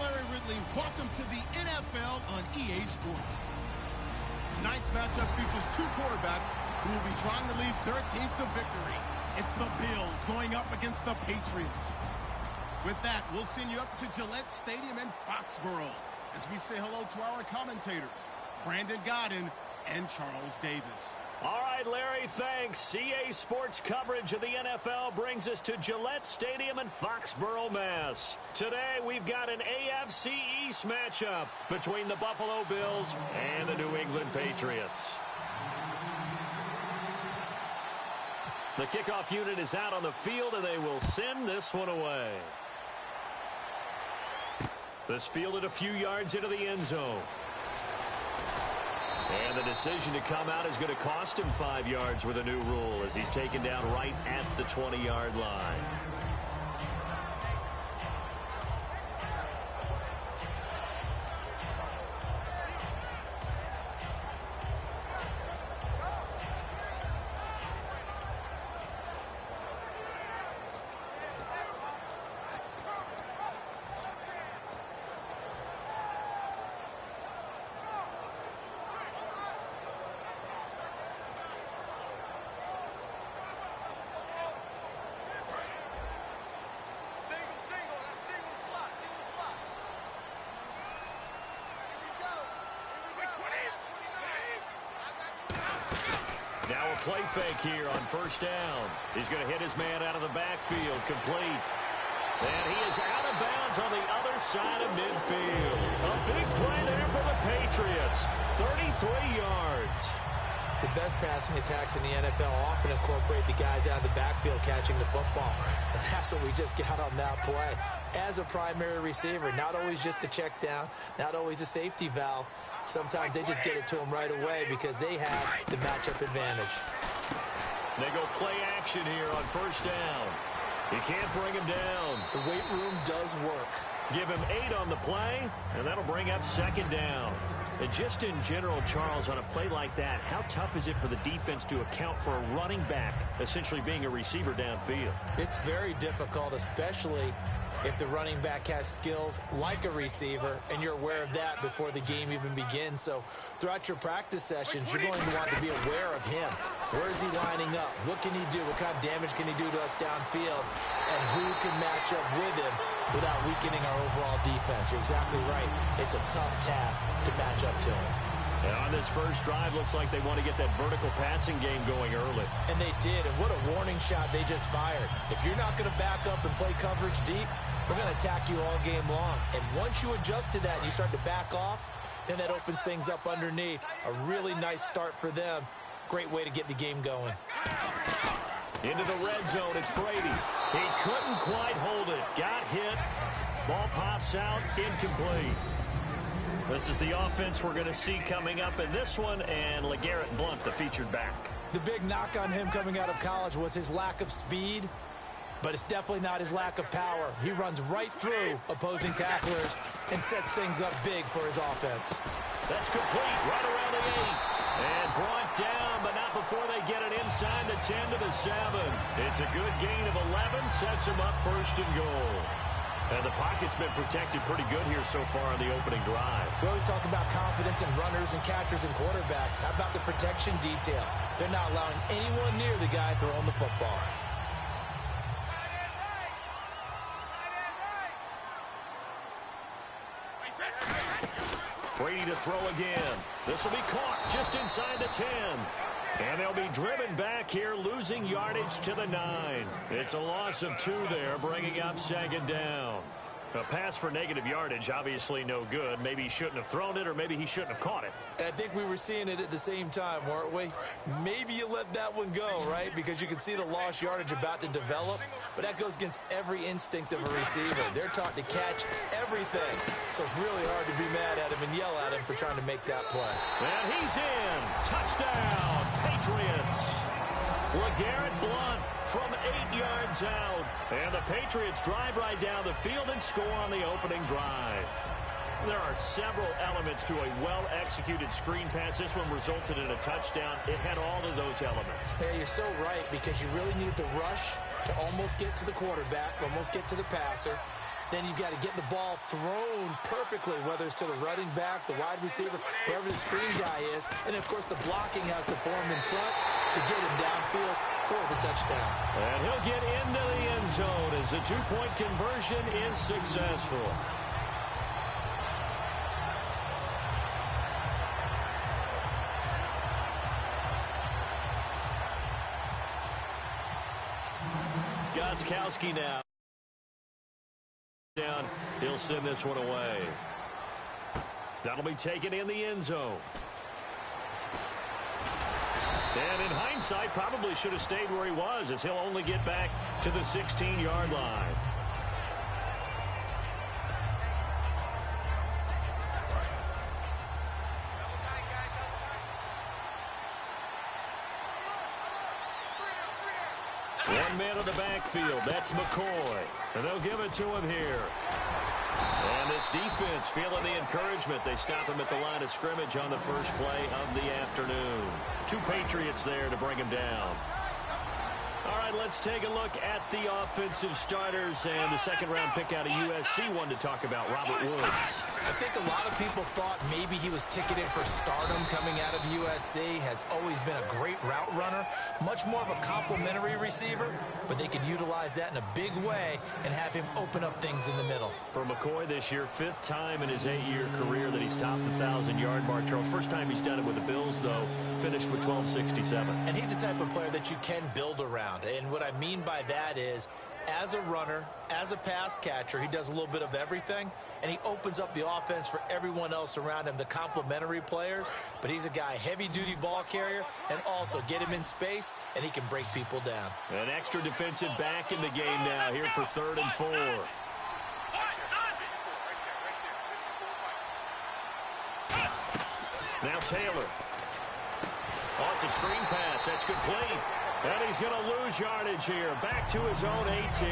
Larry Ridley. Welcome to the NFL on EA Sports. Tonight's matchup features two quarterbacks who will be trying to lead their team to victory. It's the Bills going up against the Patriots. With that, we'll send you up to Gillette Stadium in Foxborough as we say hello to our commentators, Brandon Godden and Charles Davis. All right, Larry, thanks. EA Sports coverage of the NFL brings us to Gillette Stadium in Foxborough, Mass. Today, we've got an AFC East matchup between the Buffalo Bills and the New England Patriots. The kickoff unit is out on the field, and they will send this one away. This fielded a few yards into the end zone. And the decision to come out is going to cost him 5 yards with a new rule as he's taken down right at the 20-yard line. Now a play fake here on first down. He's going to hit his man out of the backfield, complete. And he is out of bounds on the other side of midfield. A big play there for the Patriots. 33 yards. The best passing attacks in the NFL often incorporate the guys out of the backfield catching the football. And that's what we just got on that play. As a primary receiver, not always just a check down, not always a safety valve. Sometimes they just get it to him right away because they have the matchup advantage. They go play action here on first down. He can't bring him down. The weight room does work. Give him 8 on the play, and that'll bring up second down. And just in general, Charles, on a play like that, how tough is it for the defense to account for a running back essentially being a receiver downfield? It's very difficult, especially if the running back has skills like a receiver, and you're aware of that before the game even begins. So throughout your practice sessions, you're going to want to be aware of him. Where is he lining up? What can he do? What kind of damage can he do to us downfield? And who can match up with him without weakening our overall defense? You're exactly right. It's a tough task to match up to him. And on this first drive, looks like they want to get that vertical passing game going early. And they did, and what a warning shot they just fired. If you're not going to back up and play coverage deep, we're going to attack you all game long. And once you adjust to that and you start to back off, then that opens things up underneath. A really nice start for them. Great way to get the game going. Into the red zone, it's Brady. He couldn't quite hold it. Got hit. Ball pops out, incomplete. This is the offense we're going to see coming up in this one, and LeGarrette Blount, the featured back. The big knock on him coming out of college was his lack of speed, but it's definitely not his lack of power. He runs right through opposing tacklers and sets things up big for his offense. That's complete, right around the 8. And brought down, but not before they get it inside the 10 to the 7. It's a good gain of 11, sets him up first and goal. And the pocket's been protected pretty good here so far on the opening drive. We always talk about confidence in runners and catchers and quarterbacks. How about the protection detail? They're not allowing anyone near the guy throwing the football. Brady to throw again. This will be caught just inside the 10. And they'll be driven back here, losing yardage to the 9. It's a loss of 2 there, bringing up second down. A pass for negative yardage, obviously no good. Maybe he shouldn't have thrown it, or maybe he shouldn't have caught it. I think we were seeing it at the same time, weren't we? Maybe you let that one go, right? Because you can see the lost yardage about to develop. But that goes against every instinct of a receiver. They're taught to catch everything. So it's really hard to be mad at him and yell at him for trying to make that play. And he's in. Touchdown, Patriots. LeGarrette Blount from 8 yards out. And the Patriots drive right down the field and score on the opening drive. There are several elements to a well-executed screen pass. This one resulted in a touchdown. It had all of those elements. Yeah, you're so right, because you really need the rush to almost get to the quarterback, almost get to the passer. then you've got to get the ball thrown perfectly, whether it's to the running back, the wide receiver, whoever the screen guy is. And, of course, the blocking has to form in front to get him downfield for the touchdown. And he'll get into the end zone as the two-point conversion is successful. Gostkowski now. Down. He'll send this one away. That'll be taken in the end zone. And in hindsight, probably should have stayed where he was, as he'll only get back to the 16-yard line. One man in the backfield. That's McCoy. And they'll give it to him here. And this defense feeling the encouragement. They stop him at the line of scrimmage on the first play of the afternoon. Two Patriots there to bring him down. All right, let's take a look at the offensive starters and the second-round pick out of USC. One to talk about, Robert Woods. I think a lot of people thought maybe he was ticketed for stardom coming out of USC. Has always been a great route runner, much more of a complimentary receiver, but they could utilize that in a big way and have him open up things in the middle. For McCoy this year, fifth time in his 8-year career that he's topped the 1,000-yard mark. Charles, first time he's done it with the Bills, though, finished with 1,267. And he's the type of player that you can build around. And what I mean by that is, as a runner, as a pass catcher, he does a little bit of everything, and he opens up the offense for everyone else around him, the complementary players. But he's a guy, heavy-duty ball carrier, and also get him in space, and he can break people down. An extra defensive back in the game now here for 3rd and 4. Now Taylor. Oh, it's a screen pass. That's complete. And he's going to lose yardage here. Back to his own 18.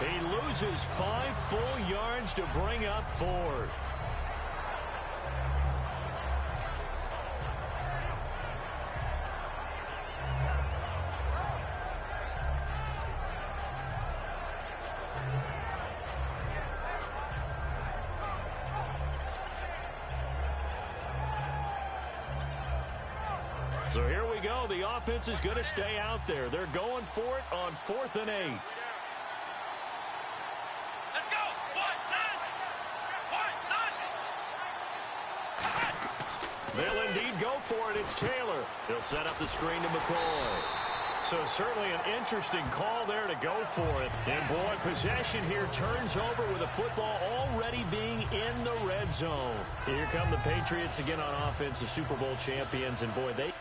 He loses 5 full yards to bring up 4th. So here we go. The offense is going to stay out there. They're going for it on 4th and 8. Let's go. They'll indeed go for it. It's Taylor. They'll set up the screen to McCoy. So certainly an interesting call there to go for it. And, boy, possession here turns over with the football already being in the red zone. Here come the Patriots again on offense, the Super Bowl champions. And, boy, they